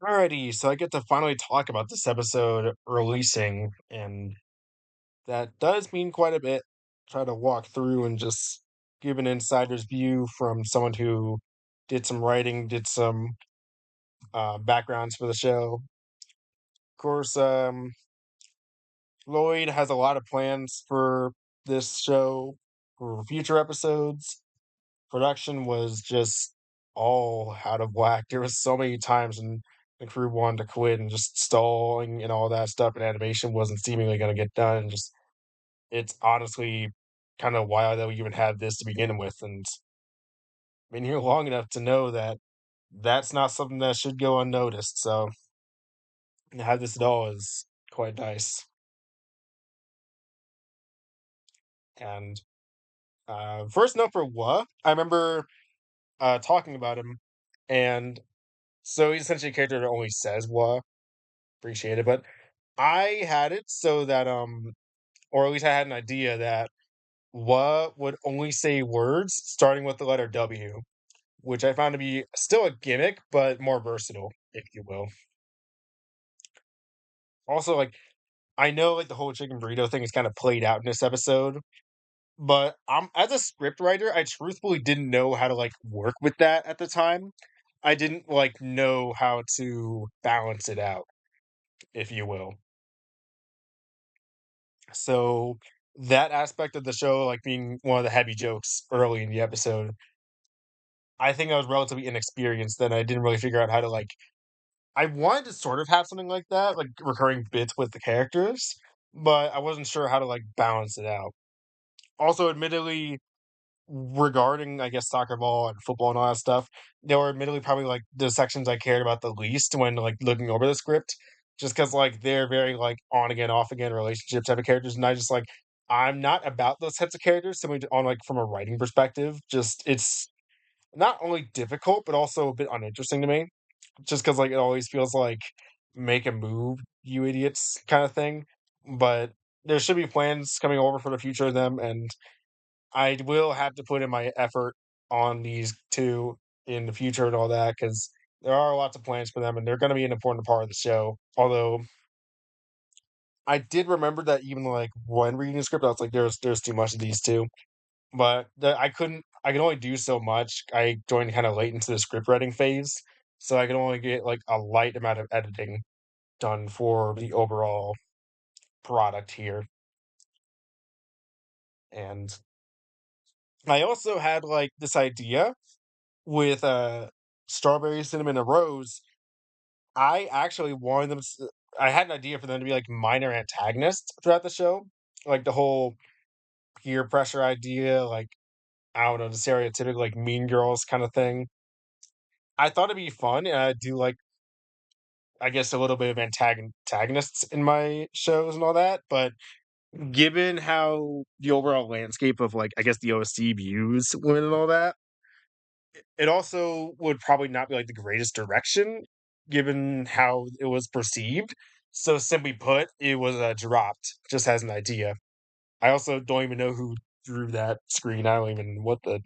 Alrighty, so I get to finally talk about this episode releasing, and that does mean quite a bit. Try to walk through and just give an insider's view from someone who did some writing, did some backgrounds for the show. Of course, Lloyd has a lot of plans for this show for future episodes. Production was just all out of whack. There was so many times when the crew wanted to quit and just stalling and all that stuff, and animation wasn't seemingly going to get done. And just it's honestly kind of wild that we even had this to begin with. And been here long enough to know that that's not something that should go unnoticed. So to have this at all is quite nice. And first note for Wa, I remember talking about him, and so he's essentially a character that only says Wa. Appreciate it, but I had it so that, or at least I had an idea that Wa would only say words starting with the letter W, which I found to be still a gimmick, but more versatile, if you will. Also, like, I know like the whole chicken burrito thing is kind of played out in this episode, but as a script writer, I truthfully didn't know how to like work with that at the time. I didn't like know how to balance it out, if you will. So that aspect of the show, like being one of the heavy jokes early in the episode, I think I was relatively inexperienced then. I didn't really figure out how to like. I wanted to sort of have something like that, like recurring bits with the characters, but I wasn't sure how to like balance it out. Also, admittedly, regarding I guess soccer ball and football and all that stuff, they were admittedly probably like the sections I cared about the least when like looking over the script, just because like they're very like on again, off again relationship type of characters, and I just like I'm not about those types of characters. Simply on like from a writing perspective, just it's not only difficult but also a bit uninteresting to me, just because like it always feels like make a move, you idiots, kind of thing. But there should be plans coming over for the future of them, and I will have to put in my effort on these 2 in the future and all that because there are lots of plans for them, and they're gonna be an important part of the show. Although, I did remember that even, like, when reading the script, I was like, "There's too much of these 2." But I could only do so much. I joined kinda late into the script writing phase, so I could only get, like, a light amount of editing done for the overall product here, and I also had, like, this idea with, strawberry, cinnamon, and rose. I actually wanted them I had an idea for them to be, like, minor antagonists throughout the show, like, the whole peer pressure idea, like, I don't know, the stereotypical, like, Mean Girls kinda thing. I thought it'd be fun, and I do like, I guess, a little bit of antagonists in my shows and all that, but given how the overall landscape of, like, I guess, the OC views women and all that, it also would probably not be, like, the greatest direction given how it was perceived. So simply put, it was, dropped just as an idea. I also don't even know who drew that screen. I don't even what the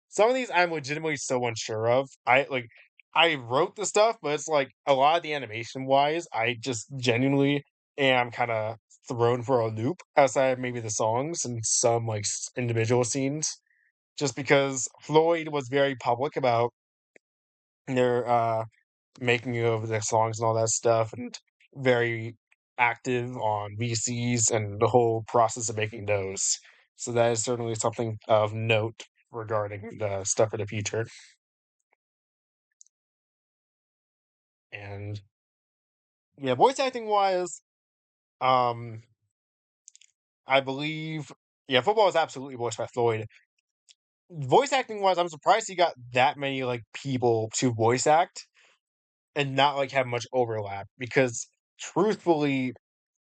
some of these I'm legitimately so unsure of. I wrote the stuff, but it's like a lot of the animation wise, I just genuinely am kinda thrown for a loop outside of maybe the songs and some, like, individual scenes, just because Floyd was very public about their, making of their songs and all that stuff, and very active on VCs and the whole process of making those. So that is certainly something of note regarding the stuff for the future. And yeah, voice acting wise, um, I believe yeah, football is absolutely voiced by Floyd. Voice acting wise, I'm surprised he got that many like people to voice act and not like have much overlap because truthfully,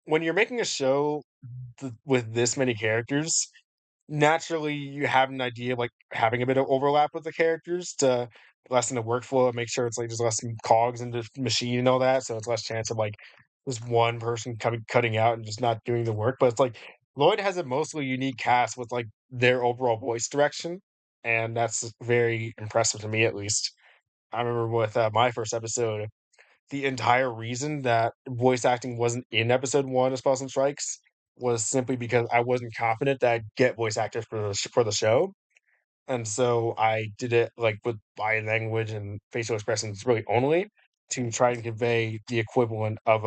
when you're making a show with this many characters, naturally you have an idea of like having a bit of overlap with the characters to lessen the workflow and make sure it's like there's less cogs in the machine and all that, so it's less chance of like this one person coming cutting out and just not doing the work. But it's like Lloyd has a mostly unique cast with like their overall voice direction, and that's very impressive to me at least. I remember with my first episode, the entire reason that voice acting wasn't in episode 1 of Spells and Strikes was simply because I wasn't confident that I'd get voice actors for for the show, and so I did it, like, with body language and facial expressions really only to try and convey the equivalent of,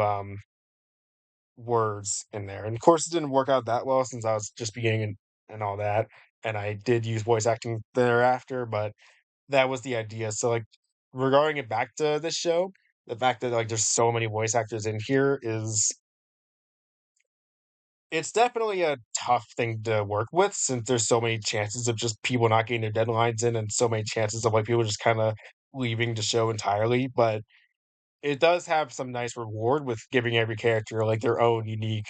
words in there, and of course, it didn't work out that well since I was just beginning and all that, and I did use voice acting thereafter, but that was the idea. So, like, regarding it back to this show, the fact that, like, there's so many voice actors in here is it's definitely a tough thing to work with since there's so many chances of just people not getting their deadlines in and so many chances of, like, people just kinda leaving the show entirely, but it does have some nice reward with giving every character, like, their own unique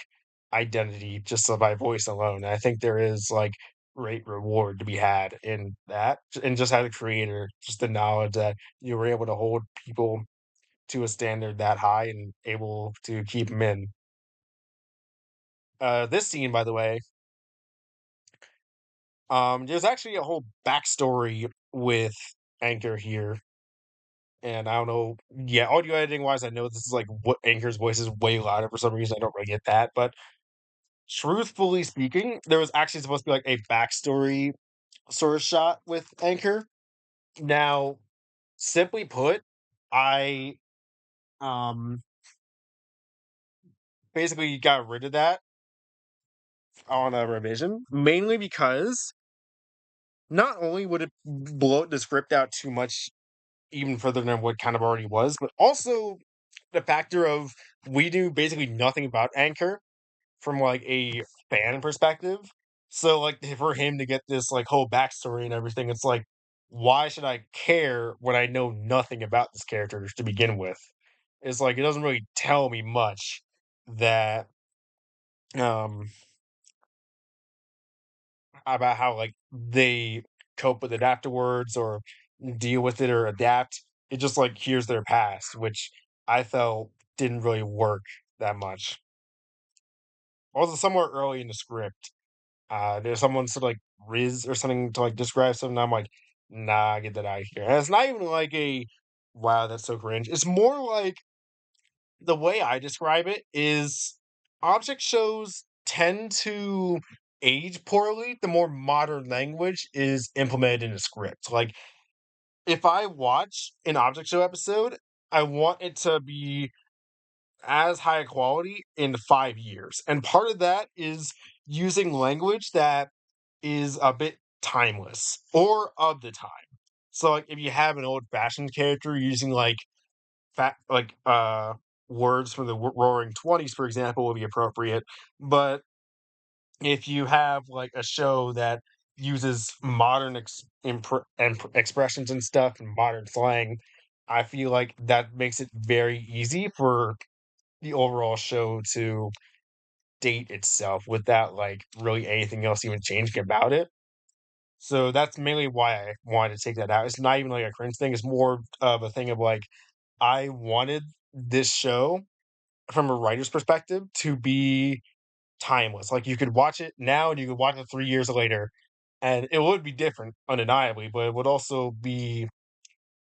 identity just so by voice alone. And I think there is, like, great reward to be had in that, and just as a creator, just the knowledge that you were able to hold people to a standard that high and able to keep them in. This scene, by the way, there's actually a whole backstory with Anchor here, and I don't know yeah, audio editing wise, I know this is, like, what Anchor's voice is way louder for some reason, I don't really get that, but truthfully speaking, there was actually supposed to be, like, a backstory sort of shot with Anchor. Now, simply put, I, um, basically got rid of that on a revision, mainly because not only would it bloat the script out too much even further than what kind of already was, but also the factor of we knew basically nothing about Anchor from, like, a fan perspective. So, like, for him to get this, like, whole backstory and everything, it's like, why should I care when I know nothing about this character to begin with? It's like, it doesn't really tell me much that, um, about how, like, they cope with it afterwards or deal with it or adapt. It just, like, here's their past, which I felt didn't really work that much. Also, somewhere early in the script, there's someone said, like, "Riz" or something to, like, describe something, I'm like, "Nah, get that out of here." And it's not even like a, "Wow, that's so cringe." It's more like the way I describe it is object shows tend to age poorly the more modern language is implemented in a script. Like, if I watch an object show episode, I want it to be as high quality in 5 years, and part of that is using language that is a bit timeless or of the time. So, like, if you have an old-fashioned character using, like, fat like, words from the Roaring '20s, for example, would be appropriate, but if you have, like, a show that uses modern expressions and stuff and modern slang, I feel like that makes it very easy for the overall show to date itself without, like, really anything else even changing about it. So that's mainly why I wanted to take that out. It's not even like a cringe thing, it's more of a thing of, like, I wanted this show from a writer's perspective to be timeless. Like, you could watch it now and you could watch it 3 years later, and it would be different undeniably, but it would also be,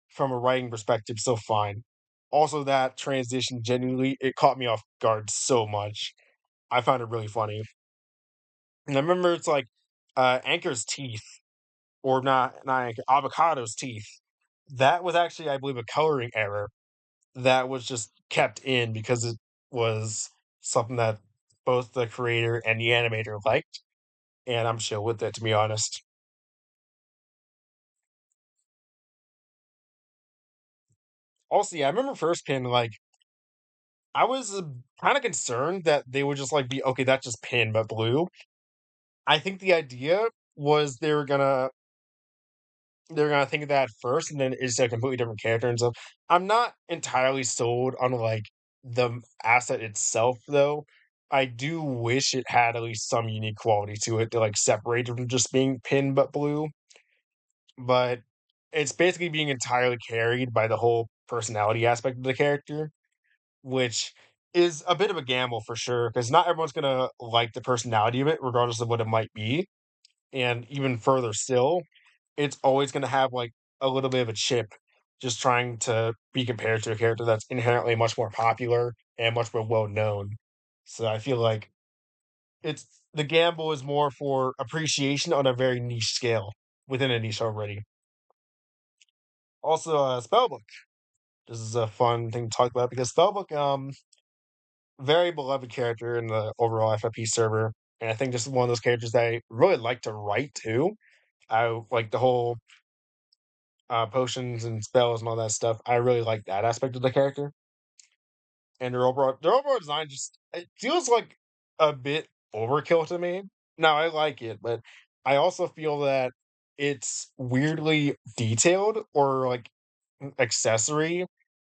from a writing perspective, so fine. Also, that transition genuinely it caught me off guard so much. I found it really funny. And I remember it's like, Anchor's teeth, or not Anchor, Avocado's teeth. That was actually, I believe, a coloring error that was just kept in because it was something that both the creator and the animator liked, and I'm chill with it, to be honest. Also, yeah, I remember First Pin, like, I was, kinda concerned that they would just, like, be, "Okay, that's just Pin, but blue." I think the idea was they were gonna think of that first, and then it's a completely different character and stuff. I'm not entirely sold on, like, the asset itself, though. I do wish it had at least some unique quality to it to, like, separate it from just being Pin but blue, but it's basically being entirely carried by the whole personality aspect of the character, which is a bit of a gamble for sure, because not everyone's gonna like the personality of it regardless of what it might be, and even further still, it's always gonna have, like, a little bit of a chip just trying to be compared to a character that's inherently much more popular and much more well known. So I feel like it's the gamble is more for appreciation on a very niche scale within a niche already. Also, Spellbook. This is a fun thing to talk about because Spellbook, very beloved character in the overall FFP server, and I think this is one of those characters that I really like to write too. I like the whole potions and spells and all that stuff. I really like that aspect of the character, and their overall design just it feels like a bit overkill to me. Now I like it, but I also feel that it's weirdly detailed or like accessory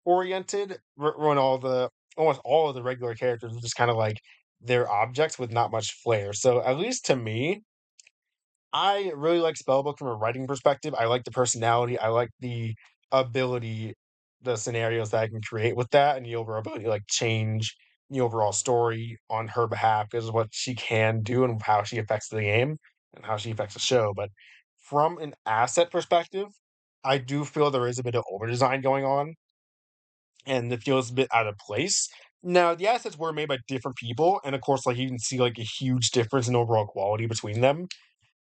oriented when almost all of the regular characters are just kind of like they're objects with not much flair. So at least to me, I really like Spellbook from a writing perspective. I like the personality. I like the ability, the scenarios that I can create with that, and the overall ability to like change the overall story on her behalf because of what she can do and how she affects the game and how she affects the show. But from an asset perspective, I do feel there is a bit of over design going on, and it feels a bit out of place. Now, the assets were made by different people, and of course, like you can see like a huge difference in overall quality between them,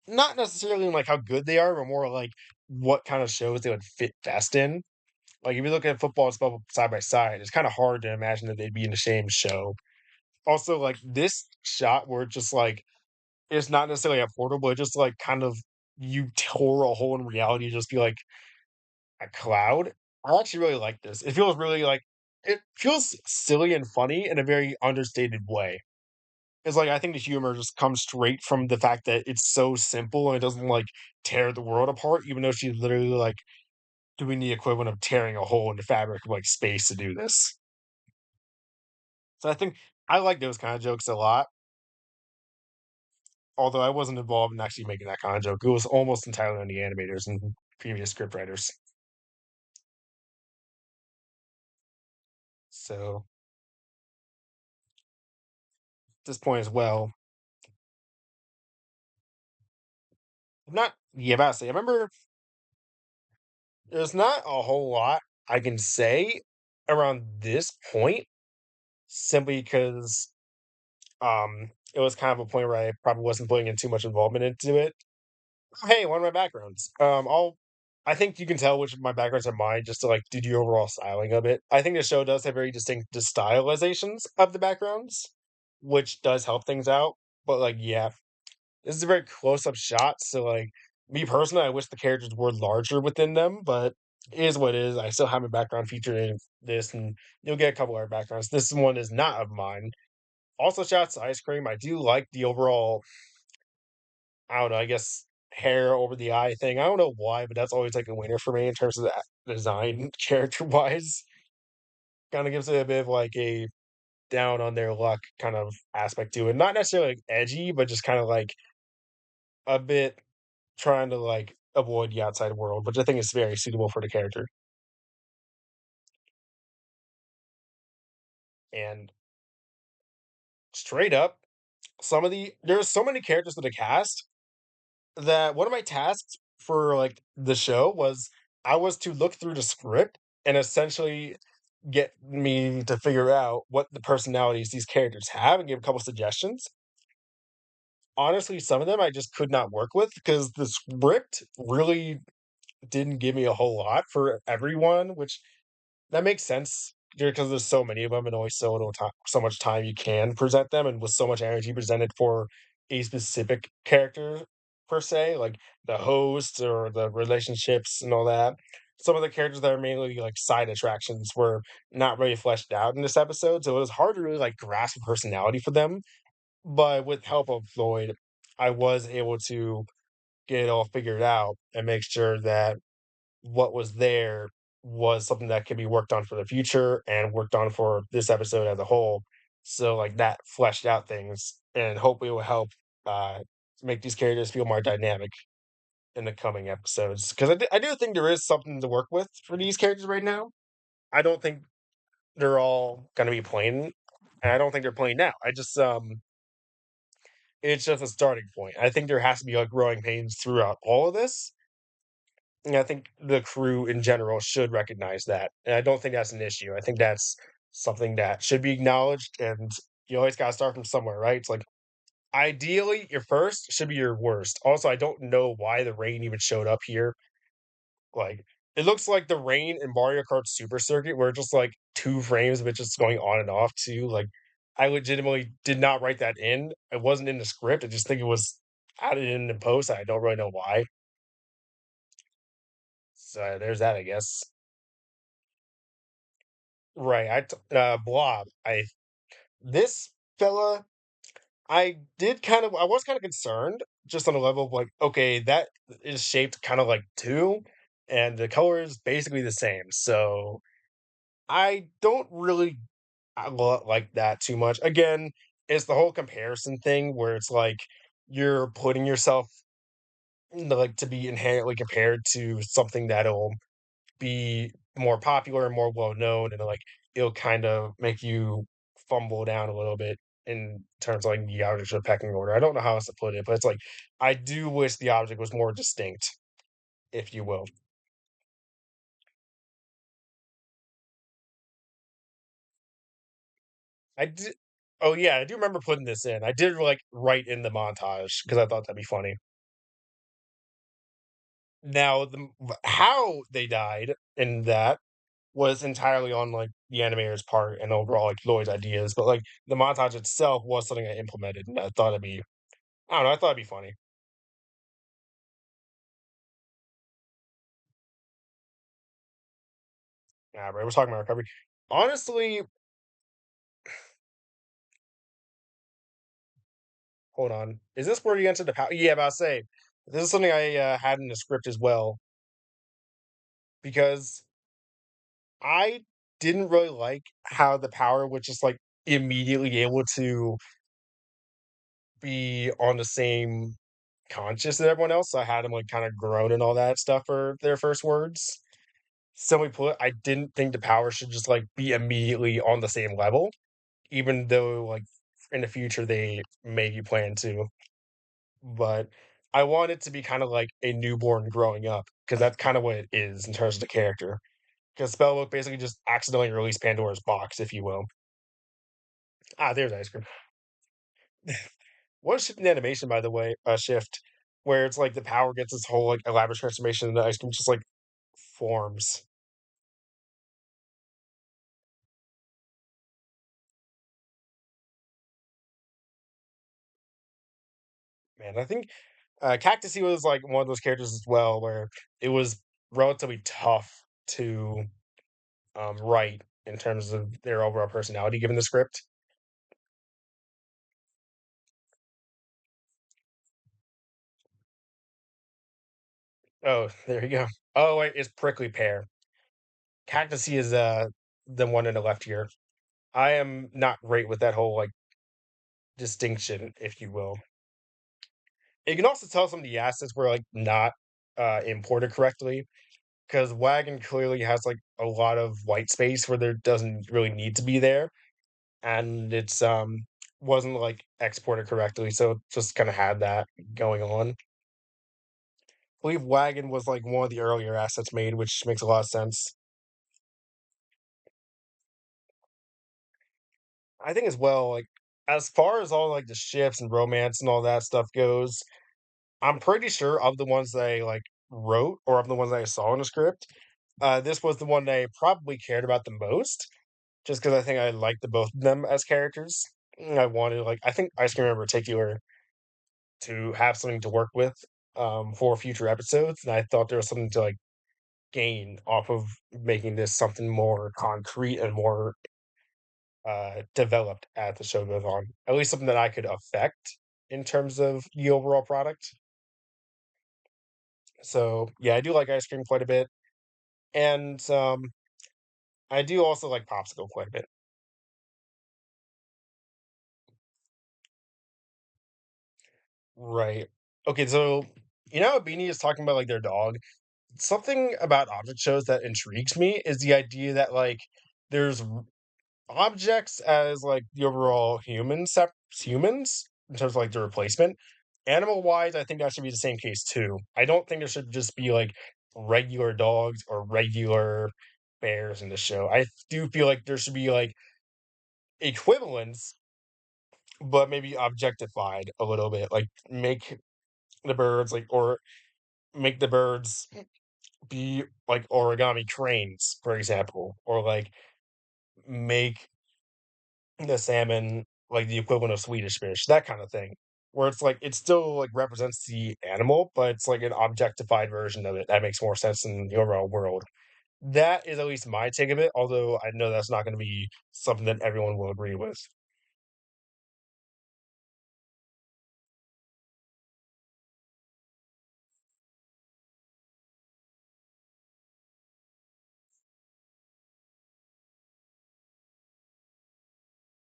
not necessarily in, like, how good they are, but more like what kind of shows they would fit best in. Like, if you look at football and spell side by side, it's kinda hard to imagine that they'd be in the same show. Also, like, this shot where it's just, like, it's not necessarily a portal, but just, like, kind of you tore a hole in reality, just be, like, a cloud. I actually really like this. It feels really, like it feels silly and funny in a very understated way. It's like I think the humor just comes straight from the fact that it's so simple and it doesn't like tear the world apart, even though she's literally like doing the equivalent of tearing a hole in the fabric of like space to do this. So I think I like those kind of jokes a lot. Although I wasn't involved in actually making that kind of joke. It was almost entirely on the animators and previous script writers. So at this point as well, I'm not yeah, about to say I remember there's not a whole lot I can say around this point simply because it was kind of a point where I probably wasn't putting in too much involvement into it. Oh, hey, one of my backgrounds. I think you can tell which of my backgrounds are mine just to like do the overall styling of it. I think the show does have very distinct stylizations of the backgrounds, which does help things out. But like, yeah, this is a very close up shot. So like, me personally, I wish the characters were larger within them, but it is what it is. I still have a background feature in this, and you'll get a couple other backgrounds. This one is not of mine. Also, shouts to Ice Cream. I do like the overall, I don't know, I guess hair over the eye thing. I don't know why, but that's always like a winner for me in terms of the design character wise. Kind of gives it a bit of like a down on their luck kind of aspect to it. Not necessarily like edgy, but just kind of like a bit trying to like avoid the outside world, which I think is very suitable for the character. And straight up, there's so many characters to the cast that one of my tasks for like the show was I was to look through the script and essentially get me to figure out what the personalities these characters have and give a couple suggestions. Honestly, some of them I just could not work with because the script really didn't give me a whole lot for everyone, which that makes sense because there's so many of them and only so little time, so much time you can present them, and with so much energy presented for a specific character per se, like the host or the relationships and all that. Some of the characters that are mainly like side attractions were not really fleshed out in this episode, so it was hard to really like grasp a personality for them. But with help of Floyd, I was able to get it all figured out and make sure that what was there was something that could be worked on for the future and worked on for this episode as a whole. So like that fleshed out things and hopefully it will help uh make these characters feel more dynamic in the coming episodes. Because I do think there is something to work with for these characters right now. I don't think they're all gonna be playing and I don't think they're playing now. I just it's just a starting point. I think there has to be like growing pains throughout all of this. And I think the crew in general should recognize that, and I don't think that's an issue. I think that's something that should be acknowledged, and you always gotta start from somewhere, right? It's like, ideally, your first should be your worst. Also, I don't know why the rain even showed up here. Like, it looks like the rain in Mario Kart Super Circuit, where just like 2 frames of it just going on and off too. Like, I legitimately did not write that in. It wasn't in the script. I just think it was added in the post. I don't really know why. So there's that, I guess. Right. Blob. This fella, I was kind of concerned just on the level of like, okay, that is shaped kind of like two, and the color is basically the same. So I don't really like that too much. Again, it's the whole comparison thing where it's like you're putting yourself like to be inherently compared to something that'll be more popular and more well known, and like it'll kind of make you fumble down a little bit in terms of like the object or pecking order. I don't know how else to put it, but it's like I do wish the object was more distinct, if you will. I did. Oh yeah, I do remember putting this in. I did like write in the montage because I thought that'd be funny. Now, how they died in that was entirely on like the animator's part and overall like Lloyd's ideas, but like the montage itself was something I implemented, and I thought it'd be I don't know, I thought it'd be funny. Yeah, right, we're talking about recovery. Honestly, hold on. Is this where you enter the power? Yeah, about to say this is something I had in the script as well because I didn't really like how the power was just like immediately able to be on the same conscious as everyone else. So I had them like kind of groan and all that stuff for their first words. Simply put, I didn't think the power should just like be immediately on the same level, even though like in the future they maybe plan to. But I want it to be kind of like a newborn growing up because that's kind of what it is in terms of the character. Because Spellbook basically just accidentally released Pandora's box, if you will. Ah, there's ice cream. What a shift in animation, by the way, shift where it's like the power gets this whole like elaborate transformation and the ice cream just like forms. Man, I think Cactusy was like one of those characters as well where it was relatively tough to write in terms of their overall personality given the script. Oh, there you go. Oh, wait, it's Prickly Pear. Cactusy is the one in the left here. I am not great with that whole like distinction, if you will. You can also tell some of the assets were like not imported correctly because Wagon clearly has like a lot of white space where there doesn't really need to be there, and it's wasn't like exported correctly, so it just kind of had that going on. I believe Wagon was like one of the earlier assets made, which makes a lot of sense. I think as well, like as far as all like the ships and romance and all that stuff goes, I'm pretty sure of the ones that I like wrote or of the ones that I saw in the script, this was the one that I probably cared about the most, just because I think I liked the both of them as characters. I wanted like I think Ice Cream in particular to have something to work with for future episodes, and I thought there was something to like gain off of making this something more concrete and more developed as the show goes on. At least something that I could affect in terms of the overall product. So yeah, I do like ice cream quite a bit, and I do also like popsicle quite a bit. Right. Okay, so you know how Beanie is talking about like their dog. Something about object shows that intrigues me is the idea that like there's objects as like the overall humans in terms of like the replacement. Animal wise, I think that should be the same case too. I don't think there should just be like regular dogs or regular bears in the show. I do feel like there should be like equivalents, but maybe objectified a little bit. Like make the birds like or make the birds be like origami cranes, for example, or like make the salmon like the equivalent of Swedish fish, that kind of thing. Where it's like it still like represents the animal, but it's like an objectified version of it that makes more sense in the overall world. That is at least my take of it, although I know that's not going to be something that everyone will agree with.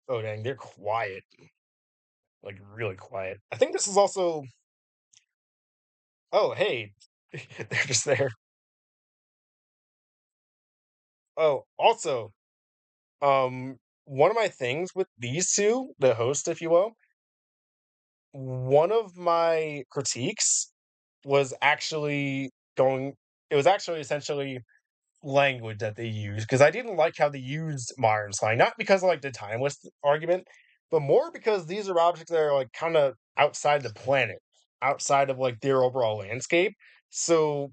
Oh dang, they're quiet, like really quiet. I think this is also. Oh hey, they're just there. Oh, also, one of my things with these two, the host, if you will, one of my critiques was actually going. It was actually essentially language that they used because I didn't like how they used modern slang, not because of like the timeless argument, but more because these are objects that are like kind of outside the planet, outside of like their overall landscape. So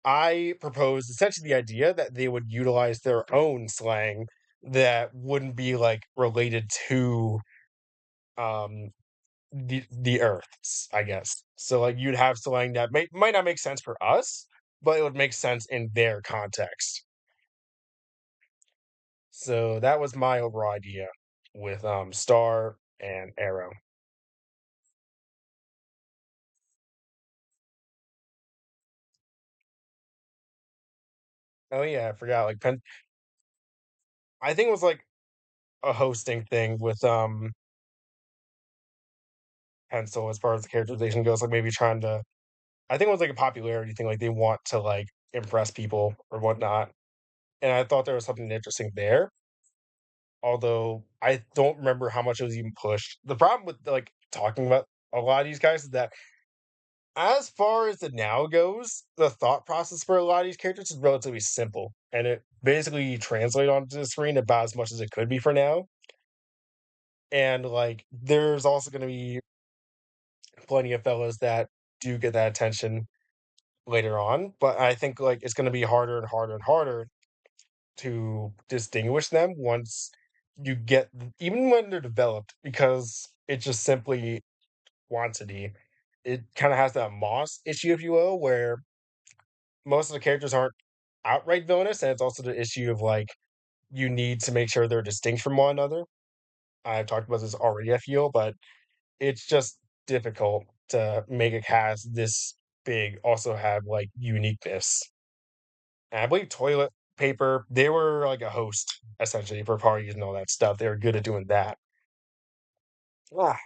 I proposed essentially the idea that they would utilize their own slang that wouldn't be like related to um the Earth's, I guess. So like you'd have slang that might not make sense for us, but it would make sense in their context. So that was my overall idea with Star and Arrow. Oh yeah, I forgot. Like I think it was like a hosting thing with Pencil as far as the characterization goes. Like maybe trying to. I think it was like a popularity thing. Like they want to like impress people or whatnot. And I thought there was something interesting there. Although I don't remember how much it was even pushed. The problem with like talking about a lot of these guys is that as far as the now goes, the thought process for a lot of these characters is relatively simple, and it basically translates onto the screen about as much as it could be for now. And like, there's also going to be plenty of fellas that do get that attention later on, but I think like it's going to be harder and harder and harder to distinguish them once you get even when they're developed because it just simply quantity. It kind of has that Moss issue, if you will, where most of the characters aren't outright villainous, and it's also the issue of like you need to make sure they're distinct from one another. I've talked about this already, I feel, but it's just difficult to make a cast this big also have like uniqueness. And I believe toilet paper, they were like a host essentially for parties and all that stuff. They were good at doing that. Ah,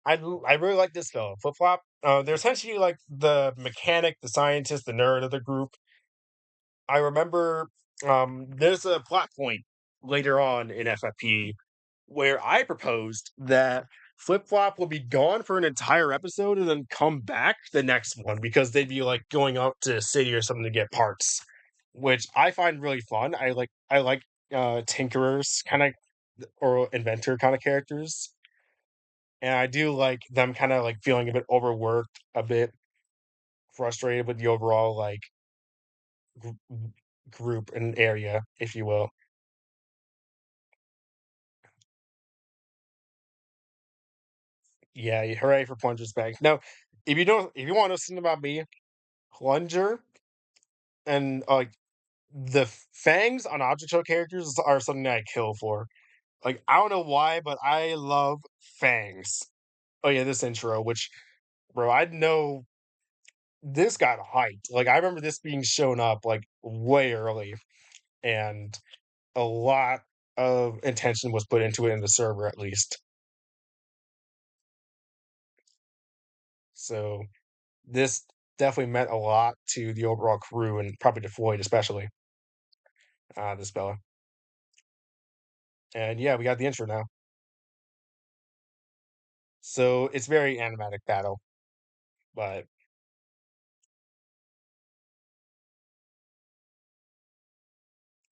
I really like this fellow, Flip Flop. They're essentially like the mechanic, the scientist, the nerd of the group. I remember there's a plot point later on in FFP where I proposed that Flip Flop will be gone for an entire episode and then come back the next one because they'd be like going out to a city or something to get parts, which I find really fun. I like tinkerers kind of or inventor kind of characters, and I do like them kind of like feeling a bit overworked, a bit frustrated with the overall like gr- group and area, if you will. Yeah, hooray for Plunger's back. Now, if you want to listen about me, Plunger and like the fangs on object show characters are something that I kill for. Like I don't know why, but I love fangs. Oh yeah, this intro, which bro, I know this got hyped. Like I remember this being shown up like way early, and a lot of intention was put into it in the server at least. So this definitely meant a lot to the overall crew and probably to Floyd especially, this fella. And yeah, we got the intro now. So it's very animatic battle, but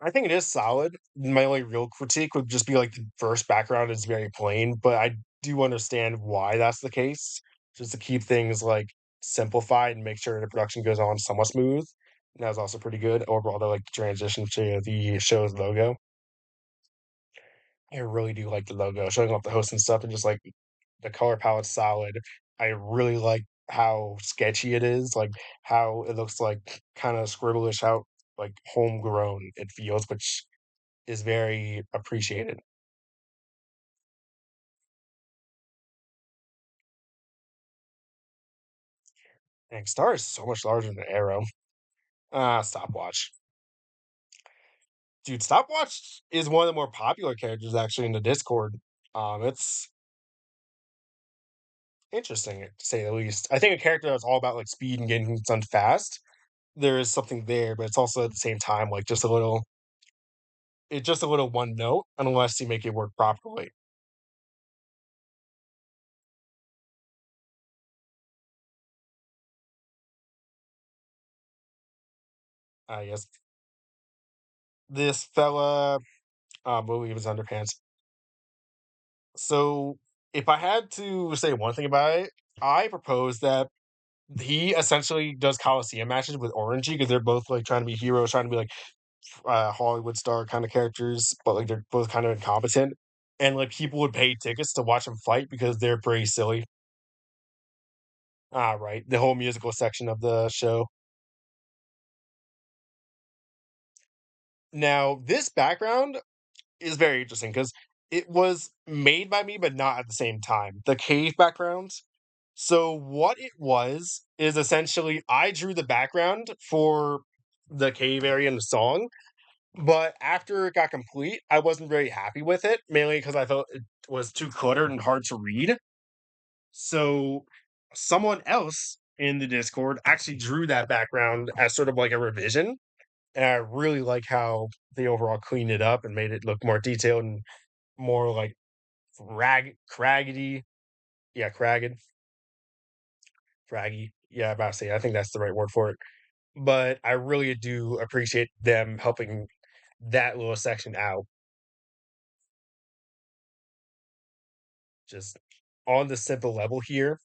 I think it is solid. My only real critique would just be like the first background is very plain, but I do understand why that's the case. Just to keep things like simplified and make sure the production goes on somewhat smooth. And that was also pretty good. Overall, though, like the transition to the show's logo. I really do like the logo, showing off the host and stuff, and just like the color palette's solid. I really like how sketchy it is, like how it looks like kind of scribblish, how like homegrown it feels, which is very appreciated. And Star is so much larger than Arrow. Stopwatch. Dude, Stopwatch is one of the more popular characters actually in the Discord. It's interesting to say the least. I think a character that's all about like speed and getting things done fast. There is something there, but it's also at the same time like just a little. It's just a little one note unless you make it work properly. Yes, this fella, will leave his underpants. So, if I had to say one thing about it, I propose that he essentially does Coliseum matches with Orangey because they're both like trying to be heroes, trying to be like Hollywood star kind of characters, but like they're both kind of incompetent. And like people would pay tickets to watch them fight because they're pretty silly. Right. The whole musical section of the show. Now, this background is very interesting because it was made by me, but not at the same time. The cave backgrounds. So what it was is essentially I drew the background for the cave area in the song, but after it got complete, I wasn't very happy with it, mainly because I felt it was too cluttered and hard to read. So someone else in the Discord actually drew that background as sort of like a revision. And I really like how they overall cleaned it up and made it look more detailed and more like craggedy. Yeah, cragged, craggy. Yeah, I'm about to say, I think that's the right word for it. But I really do appreciate them helping that little section out. Just on the simple level here,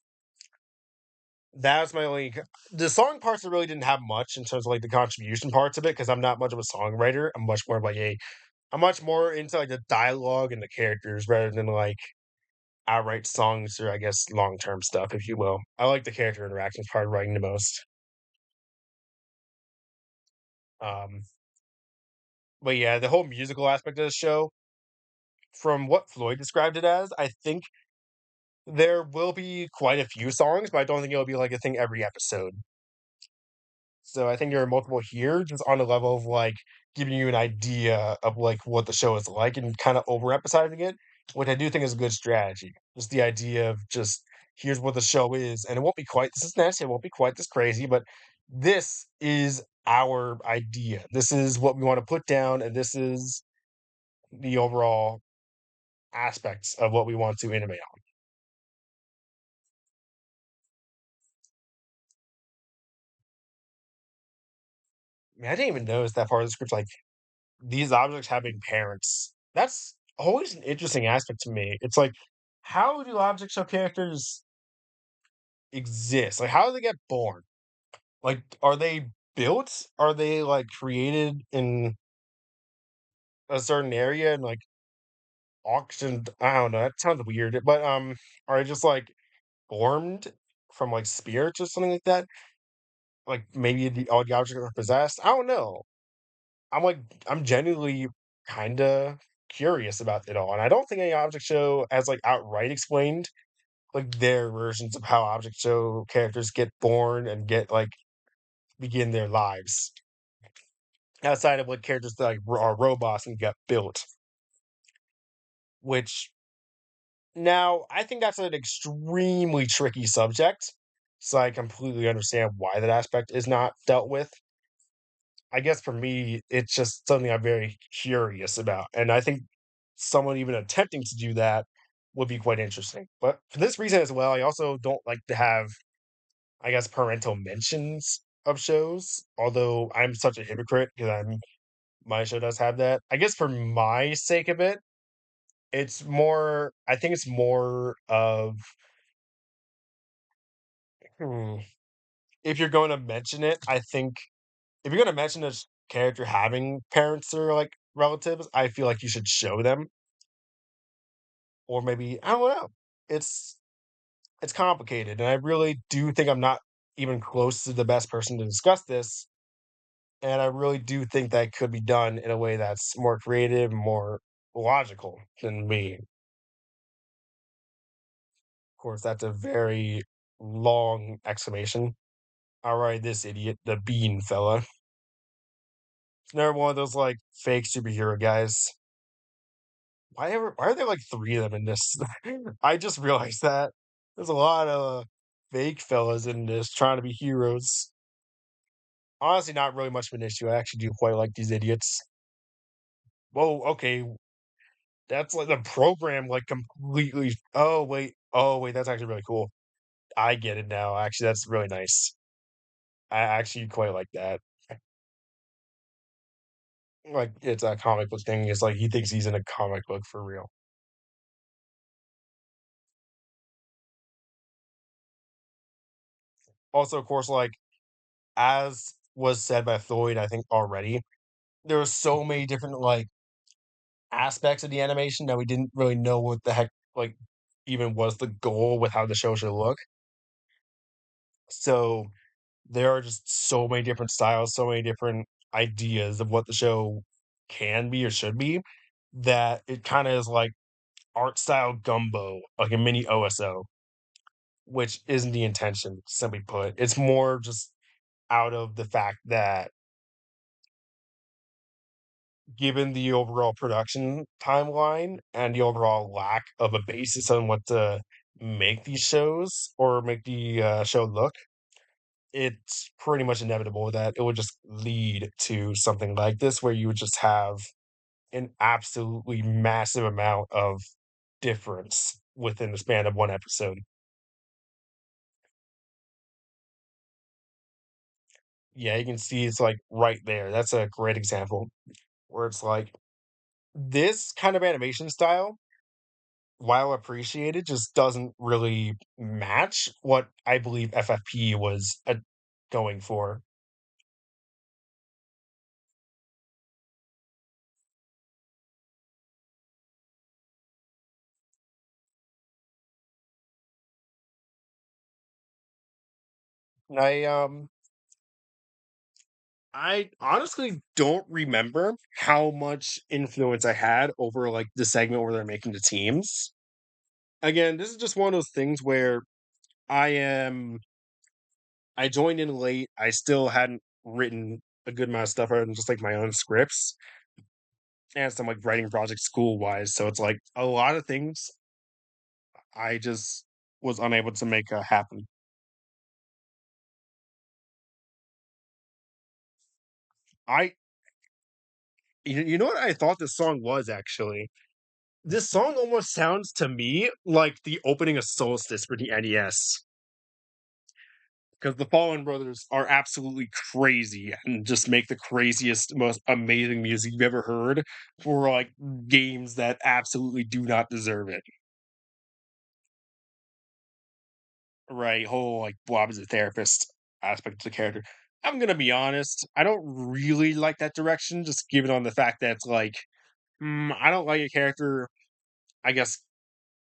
that's my only. The song parts really didn't have much in terms of like the contribution parts of it because I'm not much of a songwriter. I'm much more of like a. I'm much more into like the dialogue and the characters rather than like outright songs or I guess long term stuff, if you will. I like the character interactions part of writing the most. Um, but yeah, the whole musical aspect of the show, from what Floyd described it as, I think there will be quite a few songs, but I don't think it'll be like a thing every episode. So I think there are multiple here, just on the level of like giving you an idea of like what the show is like and kind of overemphasizing it, which I do think is a good strategy. Just the idea of just here's what the show is, and it won't be quite this is nasty, it won't be quite this crazy, but this is our idea. This is what we want to put down, and this is the overall aspects of what we want to animate on. I mean, I didn't even notice that part of the script, like these objects having parents. That's always an interesting aspect to me. It's like, how do objects of characters exist? Like, how do they get born? Like, are they built? Are they like created in a certain area and like auctioned? I don't know. That sounds weird, but are they just like formed from like spirits or something like that? Like maybe all the objects are possessed. I don't know. I'm like I'm genuinely kinda curious about it all, and I don't think any object show has like outright explained like their versions of how object show characters get born and get like begin their lives outside of like characters that like are robots and get built. Which now I think that's an extremely tricky subject, so I completely understand why that aspect is not dealt with. I guess for me, it's just something I'm very curious about, and I think someone even attempting to do that would be quite interesting. But for this reason as well, I also don't like to have, I guess, parental mentions of shows. Although I'm such a hypocrite because I'm My show does have that. I guess for my sake of it, it's more I think it's more of hmm, if you're going to mention it, I think if you're gonna mention this character having parents or, like, relatives, I feel like you should show them, or maybe I don't know. It's it's complicated, and I really do think I'm not even close to the best person to discuss this, and I really do think that could be done in a way that's more creative, more logical than me. Of course, that's a very long exclamation. Alright, this idiot, the bean fella. It's another one of those, like, fake superhero guys. Why are there, like, 3 of them in this? I just realized that. There's a lot of fake fellas in this trying to be heroes. Honestly, not really much of an issue. I actually do quite like these idiots. Whoa, okay. That's like the program, like, completely oh, wait, that's actually really cool. I get it now. Actually, that's really nice. I actually quite like that. Like, it's a comic book thing. It's like he thinks he's in a comic book for real. Also, of course, like, as was said by Floyd, I think already, there were so many different, like, aspects of the animation that we didn't really know what the heck, like, even was the goal with how the show should look. So, there are just so many different styles, so many different ideas of what the show can be or should be, that it kinda is like art style gumbo, like a mini OSO, which isn't the intention, simply put. It's more just out of the fact that given the overall production timeline and the overall lack of a basis on what to make these shows or make the, show look, it's pretty much inevitable that it would just lead to something like this where you would just have an absolutely massive amount of difference within the span of 1 episode. Yeah, you can see it's, like, right there. That's a great example where it's like, this kind of animation style, while appreciated, just doesn't really match what I believe FFP was, going for. I, um I honestly don't remember how much influence I had over, like, the segment where they're making the teams. Again, this is just one of those things where I am I joined in late, I still hadn't written a good amount of stuff other than just, like, my own scripts and some, like, writing projects school-wise, so it's, like, a lot of things I just was unable to make, happen. I you know what I thought this song was, actually? This song almost sounds to me like the opening of Solstice for the NES, because the Fallen Brothers are absolutely crazy and just make the craziest, most amazing music you've ever heard for, like, games that absolutely do not deserve it. Right, whole, like, Blob is a therapist aspect to the character. I'm gonna be honest, I don't really like that direction, just given on the fact that it's like, I don't like a character, I guess,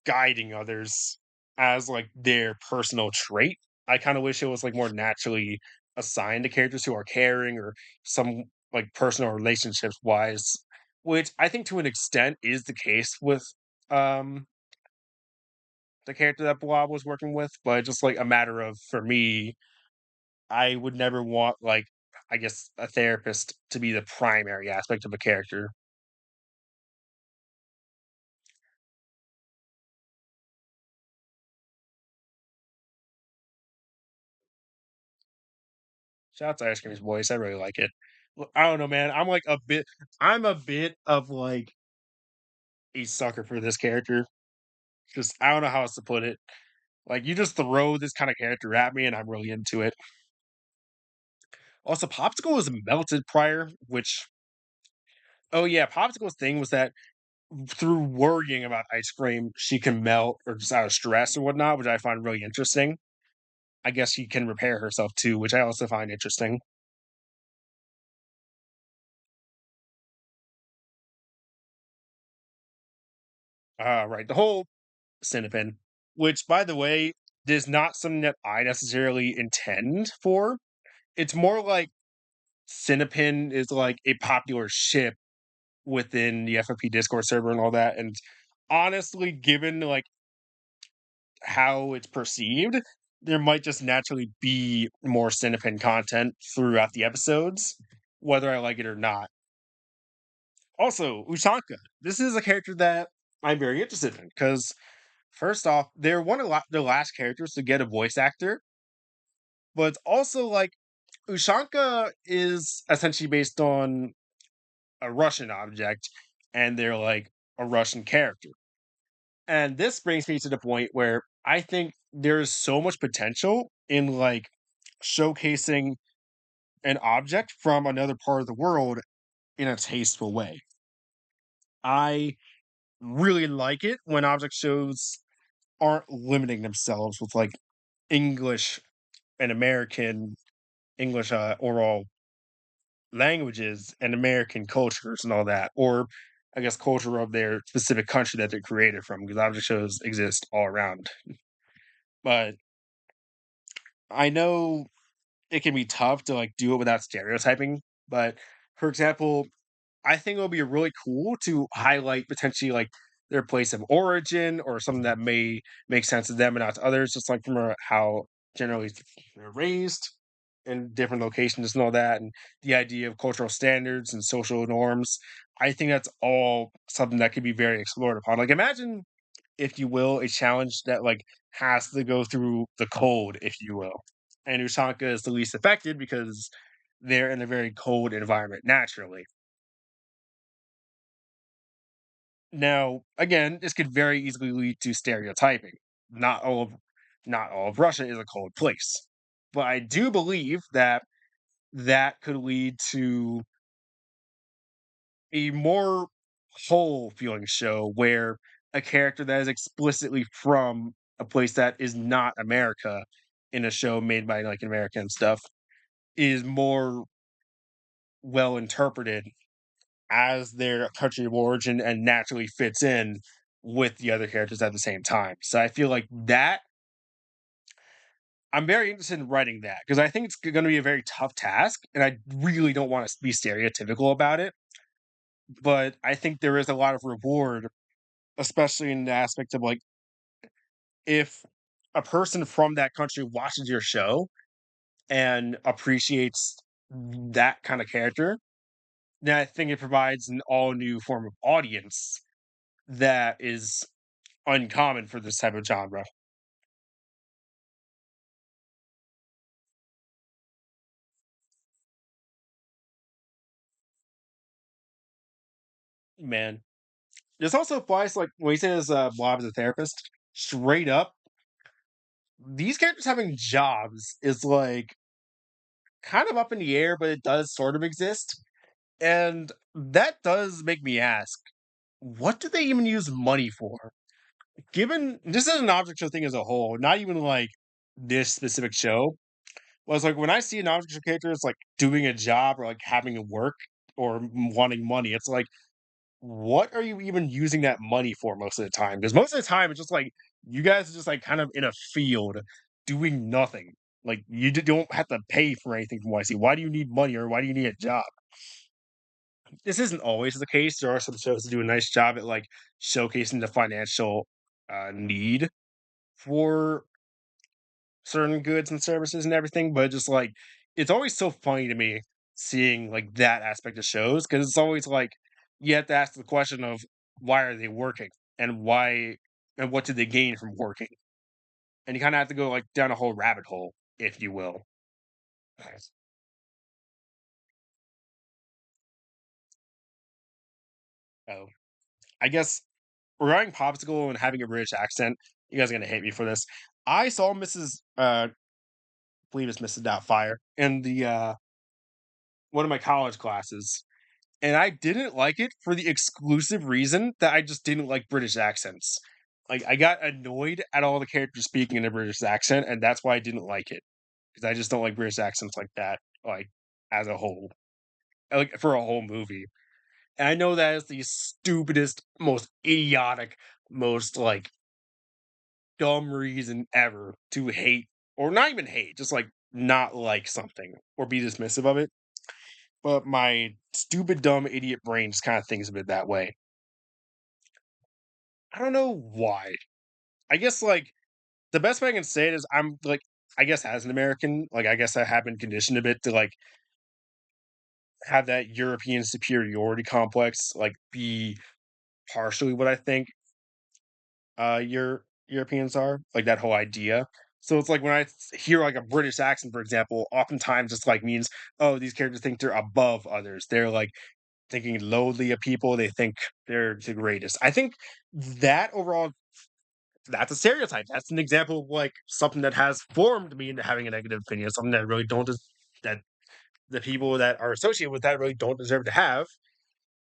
guiding others as, like, their personal trait. I kinda wish it was, like, more naturally assigned to characters who are caring or some, like, personal relationships wise, which I think to an extent is the case with, um, the character that Blob was working with, but just, like, a matter of, for me, I would never want, like, I guess, a therapist to be the primary aspect of a character. Shout out to Ice Cream's voice, I really like it. I don't know, man, I'm a bit of, like, a sucker for this character. Just I don't know how else to put it. Like, you just throw this kinda character at me, and I'm really into it. Also, Popsicle was melted prior, which Oh yeah, Popsicle's thing was that through worrying about ice cream, she can melt or just out of stress or whatnot, which I find really interesting. I guess she can repair herself too, which I also find interesting. Right, the whole Cinnapin, which by the way, is not something that I necessarily intend for. It's more like Cinnapin is like a popular ship within the FFP Discord server and all that. And honestly, given like how it's perceived, there might just naturally be more Cinnapin content throughout the episodes, whether I like it or not. Also, Ushanka. This is a character that I'm very interested in because, first off, they're one of the last characters to get a voice actor, but it's also like Ushanka is essentially based on a Russian object, and they're like a Russian character. And this brings me to the point where I think there's so much potential in like showcasing an object from another part of the world in a tasteful way. I really like it when object shows aren't limiting themselves with like English and American English oral languages and American cultures and all that, or I guess culture of their specific country that they're created from, because object shows exist all around. But I know it can be tough to like do it without stereotyping. But for example, I think it would be really cool to highlight potentially like their place of origin or something that may make sense to them and not to others, just like from how generally they're raised in different locations and all that, and the idea of cultural standards and social norms. I think that's all something that could be very explored upon. Like, imagine, if you will, a challenge that like has to go through the cold, if you will. And Ushanka is the least affected because they're in a very cold environment naturally. Now, again, this could very easily lead to stereotyping. Not all of not all of Russia is a cold place. But I do believe that that could lead to a more whole feeling show where a character that is explicitly from a place that is not America in a show made by like an American stuff is more well interpreted as their country of origin and naturally fits in with the other characters at the same time. So I feel like that I'm very interested in writing that because I think it's going to be a very tough task, and I really don't want to be stereotypical about it. But I think there is a lot of reward, especially in the aspect of like if a person from that country watches your show and appreciates that kind of character, then I think it provides an all new form of audience that is uncommon for this type of genre. Man, this also applies like when he says Blob is a therapist. Straight up, these characters having jobs is like kind of up in the air, but it does sort of exist. And that does make me ask, what do they even use money for? Given this is an object show thing as a whole, not even like this specific show, was like when I see an object show character it's like doing a job or like having to work or wanting money, it's like, what are you even using that money for most of the time? Because most of the time it's just like you guys are just like kind of in a field doing nothing. Like don't have to pay for anything from what I see. Why do you need money or why do you need a job? This isn't always the case. There are some shows that do a nice job at like showcasing the financial need for certain goods and services and everything, but just like it's always so funny to me seeing like that aspect of shows because it's always like you have to ask the question of why are they working and why and what did they gain from working, and you kind of have to go like down a whole rabbit hole, if you will. Oh, I guess regarding popsicle and having a British accent, you guys are gonna hate me for this. I saw Mrs. I believe it's Mrs. Doubtfire in the one of my college classes, and I didn't like it for the exclusive reason that I just didn't like British accents. Like, I got annoyed at all the characters speaking in a British accent, and that's why I didn't like it, because I just don't like British accents like that, like, as a whole, like, for a whole movie. And I know that is the stupidest, most idiotic, most, like, dumb reason ever to hate, or not even hate, just, like, not like something or be dismissive of it, but my stupid, dumb, idiot brain just kinda thinks of it that way. I don't know why. I guess, like, the best way I can say it is I'm, like, I guess as an American, like, I guess I have been conditioned a bit to, like, have that European superiority complex, like, be partially what I think, Europeans are, like, that whole idea. So it's like when hear, like, a British accent, for example, oftentimes just, like, means, "Oh, these characters think they're above others." They're, like, thinking lowly of people, they think they're the greatest. I think that overall, that's a stereotype. That's an example of, like, something that has formed me into having a negative opinion, something that I really don't that the people that are associated with that really don't deserve to have,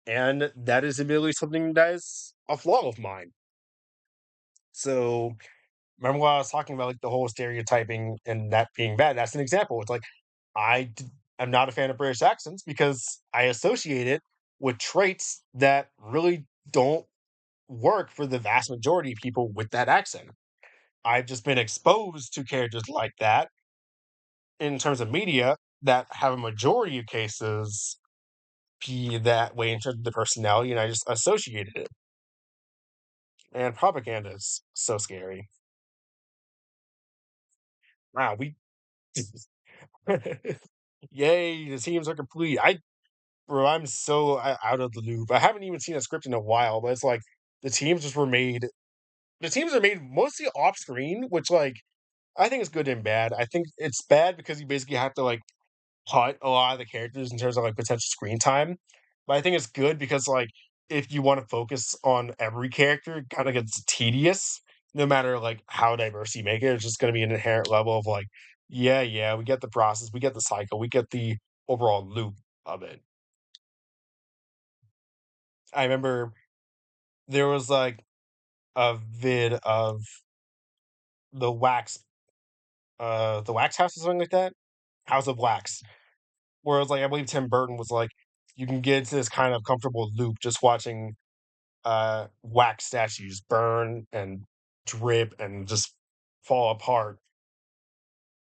and that is admittedly something that is a flaw of mine. So, remember when I was talking about, like, the whole stereotyping and that being bad? That's an example. It's like, am not a fan of British accents because I associate it with traits that really don't work for the vast majority of people with that accent. I've just been exposed to characters like that in terms of media that have a majority of cases be that way in terms of the personality, and I just associated it. And propaganda is so scary. Wow, we yay, the teams are complete. Bro, I'm so out of the loop. I haven't even seen a script in a while, but it's like the teams just were made. The teams are made mostly off screen, which, like, I think is good and bad. I think it's bad because you basically have to, like, cut a lot of the characters in terms of, like, potential screen time. But I think it's good because, like, if you want to focus on every character, it kind of gets tedious. No matter, like, how diverse you make it, it's just going to be an inherent level of, like, yeah, yeah, we get the process, we get the cycle, we get the overall loop of it. I remember there was, like, a vid of the Wax House or something like that? House of Wax, where it was like, I believe Tim Burton was like, you can get into this kind of comfortable loop just watching, wax statues burn and drip and just fall apart,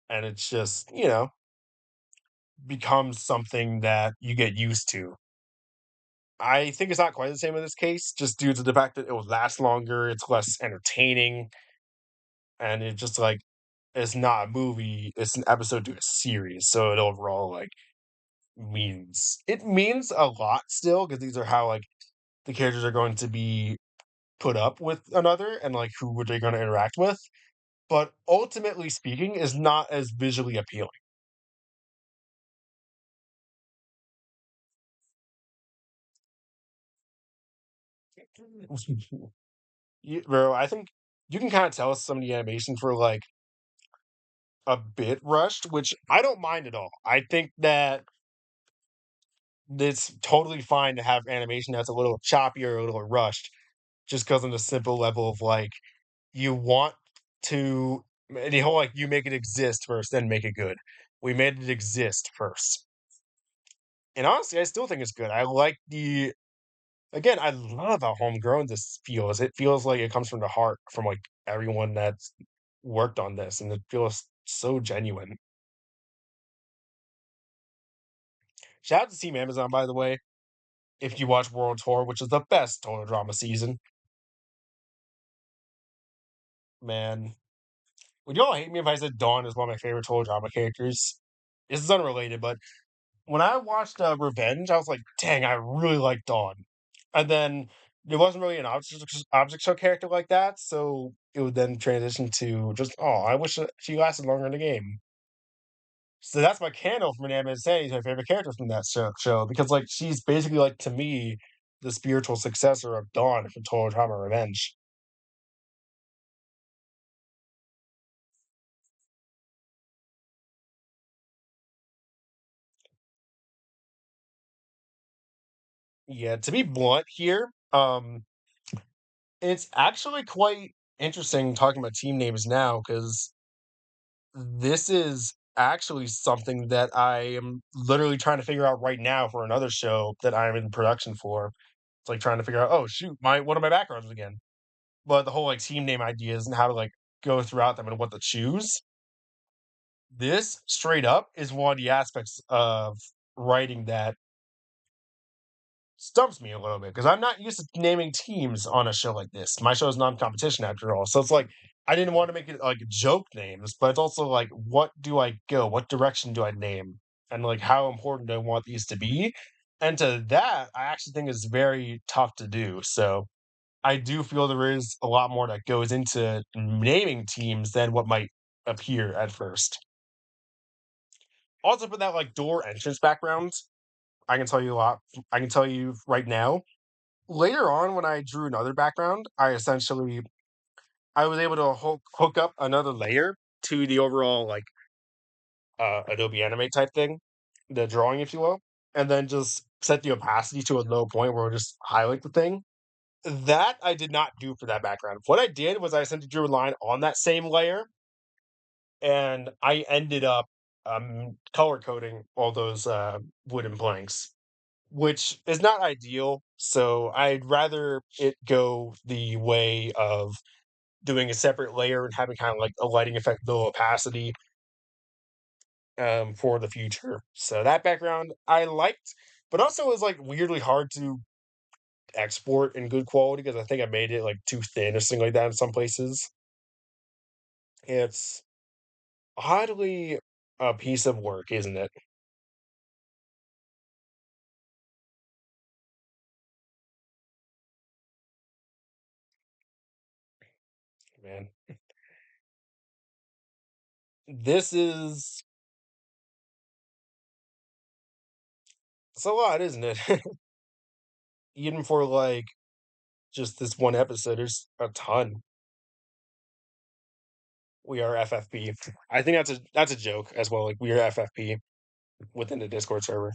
and it's just, becomes something that you get used to. I think it's not quite the same in this case, just due to the fact that it will last longer, it's less entertaining, and it just, like, it's not a movie, it's an episode to a series, so it overall, like, means a lot still because these are how, like, the characters are going to be put up with another and, like, who they're gonna interact with, but ultimately speaking is not as visually appealing. Bro, I think you can kinda tell some of the animation for, like, a bit rushed, which I don't mind at all. I think that it's totally fine to have animation that's a little choppy or a little rushed, just because on the simple level of, like, you want to the whole, like, you make it exist first, then make it good. We made it exist first. And honestly, I still think it's good. I like the again, I love how homegrown this feels. It feels like it comes from the heart from, like, everyone that's worked on this, and it feels so genuine. Shout out to Team Amazon, by the way, if you watch World Tour, which is the best total drama season. Man, would y'all hate me if I said Dawn is one of my favorite total drama characters? This is unrelated, but when I watched, Revenge, I was like, "Dang, I really like Dawn." And then there wasn't really an object show character like that, so it would then transition to just, "Oh, I wish that she lasted longer in the game." So that's my Candle from an anime saying my favorite character from that show because, like, she's basically, like, to me, the spiritual successor of Dawn from Total Drama Revenge. Yeah, to be blunt here, it's actually quite interesting talking about team names now because this is actually something that I am literally trying to figure out right now for another show that I'm in production for. It's like trying to figure out, oh shoot, my what are my backgrounds again? But the whole like team name ideas and how to like go throughout them and what to choose. This straight up is one of the aspects of writing that stumps me a little bit because I'm not used to naming teams on a show like this. My show is non-competition after all, so it's like I didn't want to make it like joke names, but it's also like, what do I go? What direction do I name? And like, how important do I want these to be? And to that, I actually think is very tough to do. So I do feel there is a lot more that goes into naming teams than what might appear at first. Also, for that like door entrance background, I can tell you a lot. I can tell you right now later on when I drew another background, I was able to hook up another layer to the overall like Adobe Animate type thing, the drawing, if you will, and then just set the opacity to a low point where it just highlight the thing. That I did not do for that background. What I did was I essentially drew a line on that same layer, and I ended up color coding all those wooden planks, which is not ideal. So I'd rather it go the way of doing a separate layer and having kind of like a lighting effect, low opacity for the future. So that background I liked, but also it was like weirdly hard to export in good quality because I think I made it like too thin or something like that in some places. It's oddly a piece of work, isn't it? Man, this is it's a lot, isn't it? Even for like just this one episode, there's a ton. We are FFP. I think that's a joke as well. Like we are FFP within the Discord server.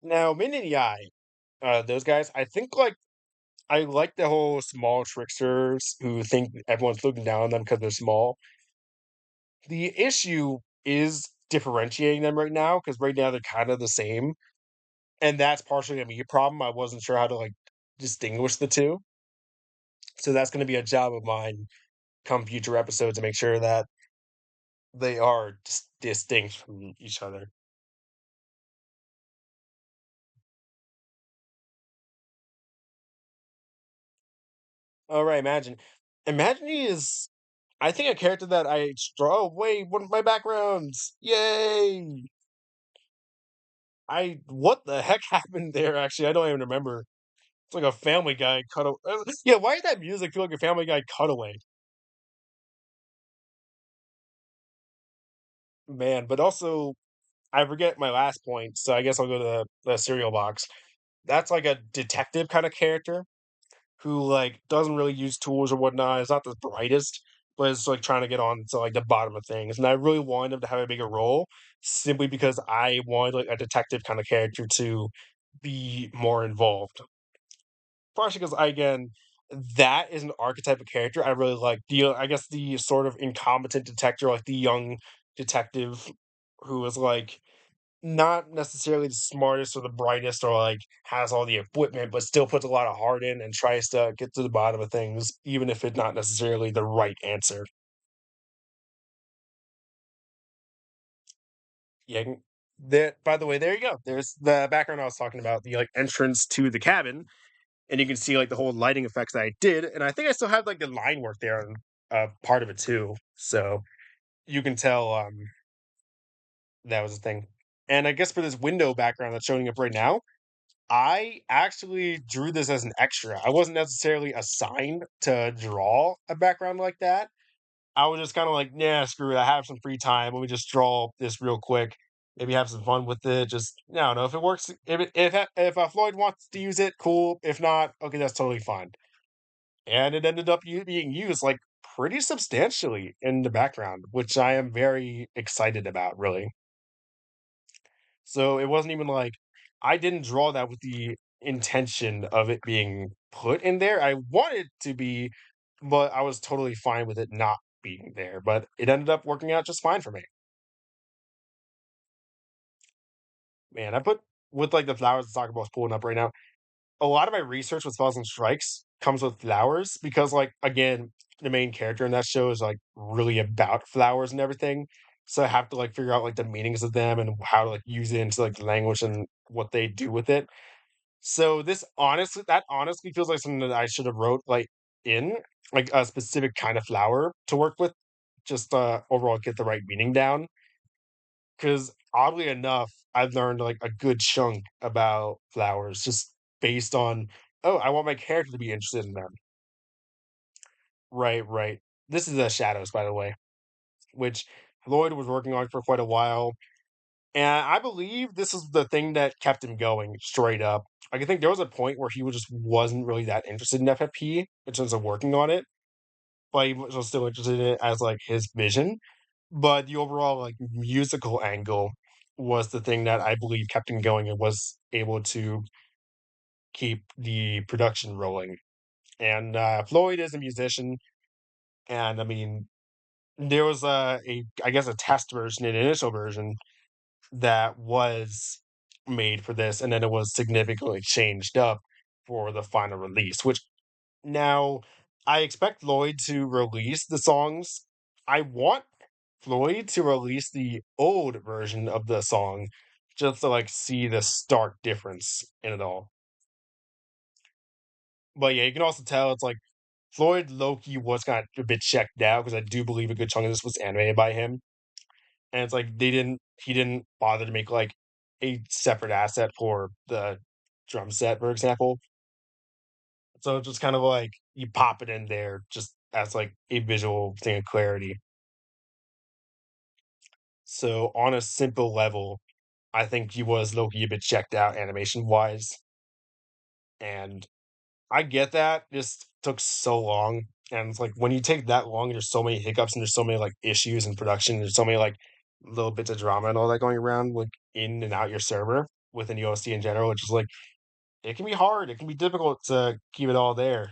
Now, Min and Yi, those guys, I think like I like the whole small tricksters who think everyone's looking down on them because they're small. The issue is differentiating them right now because right now they're kind of the same, and that's partially gonna be a problem. I wasn't sure how to like distinguish the two, so that's going to be a job of mine come future episodes to make sure that they are distinct from each other. All right, imagine he is. I think a character that I draw. Oh, wait, one of my backgrounds! Yay! I what the heck happened there? Actually, I don't even remember. It's like a Family Guy cut. Yeah, why does that music feel like a Family Guy cutaway? Man, but also I forget my last point, so I guess I'll go to the cereal box. That's like a detective kind of character who like doesn't really use tools or whatnot. Is not the brightest, but is like trying to get on to like the bottom of things. And I really wanted him to have a bigger role simply because I wanted like a detective kind of character to be more involved. Partially because again, that is an archetype of character I really like. The I guess the sort of incompetent detective, like the young detective who is like not necessarily the smartest or the brightest or like has all the equipment, but still puts a lot of heart in and tries to get to the bottom of things, even if it's not necessarily the right answer. Yeah. That by the way, there you go. There's the background I was talking about, the like entrance to the cabin, and you can see like the whole lighting effects that I did, and I think I still have like the line work there on part of it too. So you can tell that was a thing. And I guess for this window background that's showing up right now, I actually drew this as an extra. I wasn't necessarily assigned to draw a background like that. I was just kind of like, nah, screw it. I have some free time. Let me just draw this real quick. Maybe have some fun with it. Just I don't know if it works. If Floyd wants to use it, cool. If not, okay, that's totally fine. And it ended up being used like pretty substantially in the background, which I am very excited about. Really. So it wasn't even like I didn't draw that with the intention of it being put in there. I wanted to be, but I was totally fine with it not being there. But it ended up working out just fine for me. Man, I put with like the flowers and soccer balls pulling up right now. A lot of my research with Spells and Strikes comes with flowers because, like, again, the main character in that show is like really about flowers and everything. So I have to like figure out like the meanings of them and how to like use it into like the language and what they do with it. So that honestly feels like something that I should have wrote like in like a specific kind of flower to work with, just overall get the right meaning down. Because oddly enough, I've learned like a good chunk about flowers just based on, oh, I want my character to be interested in them. Right, right. This is Shadows, by the way, which Lloyd was working on for quite a while. And I believe this is the thing that kept him going straight up. Like, I think there was a point where he just wasn't really that interested in FFP in terms of working on it, but he was still interested in it as like his vision. But the overall like musical angle was the thing that I believe kept him going and was able to keep the production rolling. And Floyd is a musician, and I mean, there was a I guess a test version, an initial version that was made for this, and then it was significantly changed up for the final release. Which now I expect Lloyd to release the songs. I want Floyd to release the old version of the song just to like see the stark difference in it all. But yeah, you can also tell it's like Floyd Loki was kind of a bit checked out because I do believe a good chunk of this was animated by him. And it's like he didn't bother to make like a separate asset for the drum set, for example. So it's just kind of like you pop it in there just as like a visual thing of clarity. So on a simple level, I think he was Loki a bit checked out animation wise. And I get that. This took so long. And it's like when you take that long, there's so many hiccups and there's so many like issues in production. There's so many like little bits of drama and all that going around, like in and out your server within UOC in general. It's just like it can be hard. It can be difficult to keep it all there.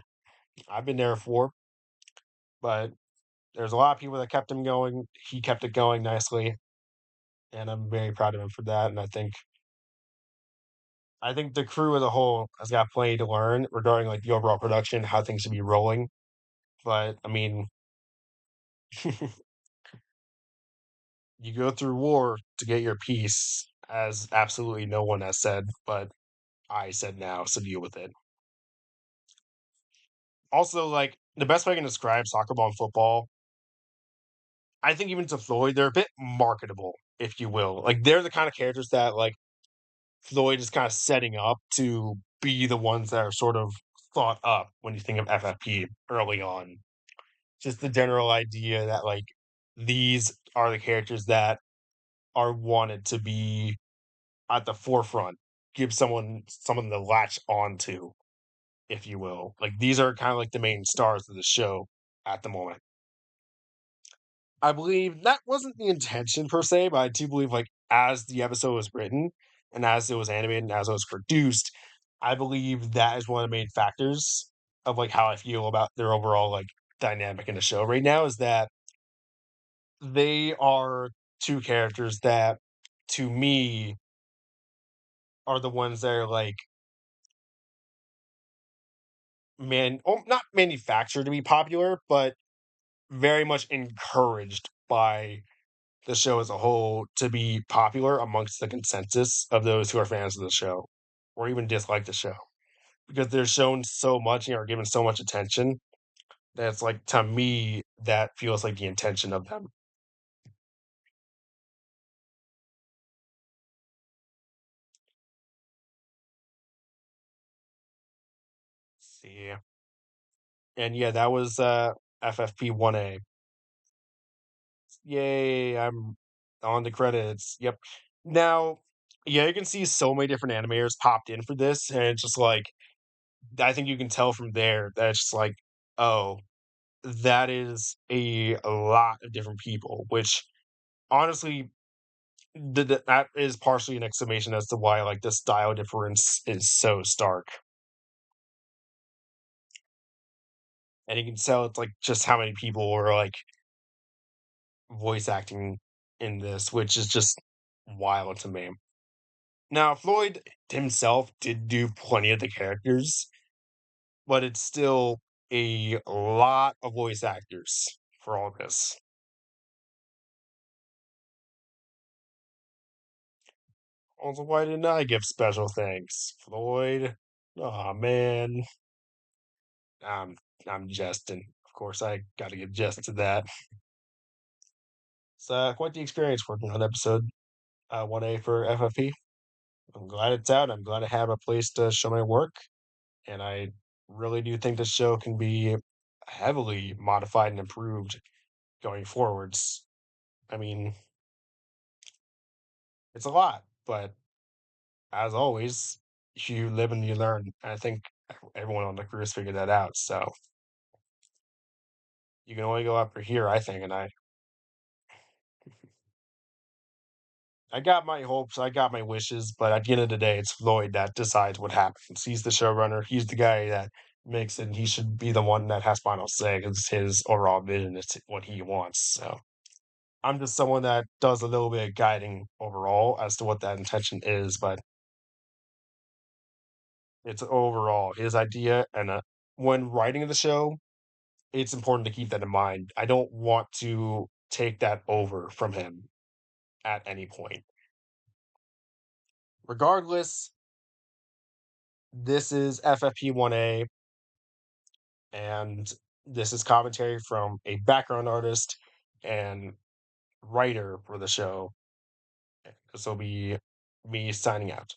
I've been there before, but there's a lot of people that kept him going. He kept it going nicely, and I'm very proud of him for that. And I think the crew as a whole has got plenty to learn regarding like the overall production, how things should be rolling. But I mean, you go through war to get your peace, as absolutely no one has said, but I said now, so deal with it. Also, like the best way I can describe soccer ball and football, I think even to Floyd, they're a bit marketable, if you will. Like they're the kind of characters that like Floyd is kind of setting up to be the ones that are sort of thought up when you think of FFP early on. Just the general idea that like these are the characters that are wanted to be at the forefront, give someone something to latch onto, if you will. Like these are kind of like the main stars of the show at the moment. I believe that wasn't the intention per se, but I do believe like as the episode was written and as it was animated and as it was produced, I believe that is one of the main factors of like how I feel about their overall like dynamic in the show right now is that they are two characters that to me are the ones that are like not manufactured to be popular, but very much encouraged by the show as a whole to be popular amongst the consensus of those who are fans of the show or even dislike the show because they're shown so much and are given so much attention that it's like to me that feels like the intention of them. See. And yeah, that was FFP 1A. Yay, I'm on the credits. Yep. Now, yeah, you can see so many different animators popped in for this, and it's just like I think you can tell from there that it's just like, oh, that is a lot of different people, which honestly that is partially an explanation as to why like the style difference is so stark, and you can tell it's like just how many people are like voice acting in this, which is just wild to me. Now, Floyd himself did do plenty of the characters, but it's still a lot of voice actors for all this. Also, why didn't I give special thanks, Floyd? Oh man, I'm I'm jesting. Of course, I got to give jest to that. It's quite the experience working on episode 1A for FFP. I'm glad it's out. I'm glad I have a place to show my work, and I really do think the show can be heavily modified and improved going forwards. I mean, it's a lot, but as always, you live and you learn. I think everyone on the crew has figured that out. So you can only go up for here, I think. And I got my hopes, I got my wishes, but at the end of the day, it's Floyd that decides what happens. He's the showrunner. He's the guy that makes it. And he should be the one that has final say because his overall vision is what he wants. So I'm just someone that does a little bit of guiding overall as to what that intention is, but it's overall his idea. And when writing the show, it's important to keep that in mind. I don't want to take that over from him at any point. Regardless, this is FFP1A, and this is commentary from a background artist and writer for the show. This will be me signing out.